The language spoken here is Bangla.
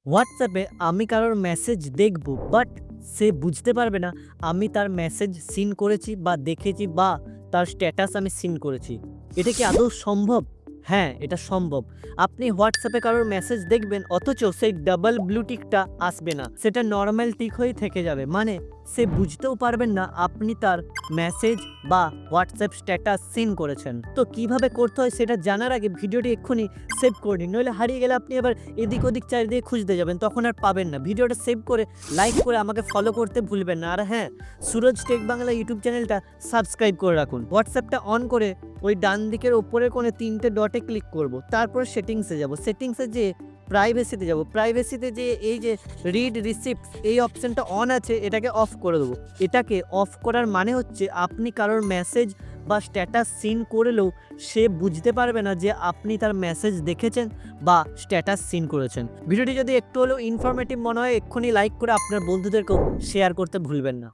হোয়াটসঅ্যাপে আমি কারোর মেসেজ দেখব, বাট সে বুঝতে পারবে না আমি তার মেসেজ সিন করেছি বা দেখেছি বা তার স্ট্যাটাস আমি সিন করেছি। এটা কি আদৌ সম্ভব? হ্যাঁ, এটা সম্ভব। আপনি হোয়াটসঅ্যাপে কারোর মেসেজ দেখবেন, অথচ সেই ডাবল ব্লু টিকটা আসবে না। সেটা নরমাল টিক হয়েই থেকে যাবে। মানে সে বুঝতেও পারবেন না আপনি তার মেসেজ বা হোয়াটসঅ্যাপ স্ট্যাটাস সিন করেছেন। তো কিভাবে করতে হয় সেটা জানার আগে ভিডিওটি এক্ষুনি সেভ করে নিন। নইলে হারিয়ে গেলে আপনি আবার এদিক ওদিক চারিদিকে খুঁজতে যাবেন, তখন আর পাবেন না। ভিডিওটা সেভ করে লাইক করে আমাকে ফলো করতে ভুলবেন না। আর হ্যাঁ, সুরজ টেক বাংলা ইউটিউব চ্যানেলটা সাবস্ক্রাইব করে রাখুন। হোয়াটসঅ্যাপটা অন করে ওই ডান দিকের ওপরের কোণে ৩টে ডটে ক্লিক করব। তারপর সেটিংসে যাব। সেটিংসে যেয়ে প্রাইভেসিতে যাব। প্রাইভেসিতে যেয়ে এই যে রিড রিসিপ্টস এই অপশনটা অন আছে, এটাকে অফ করে দেবো। এটাকে অফ করার মানে হচ্ছে আপনি কারোর মেসেজ বা স্ট্যাটাস সিন করলেও সে বুঝতে পারবে না যে আপনি তার মেসেজ দেখেছেন বা স্ট্যাটাস সিন করেছেন। ভিডিওটি যদি একটু হলেও ইনফরমেটিভ মনে হয় এক্ষুনি লাইক করে আপনার বন্ধুদেরকেও শেয়ার করতে ভুলবেন না।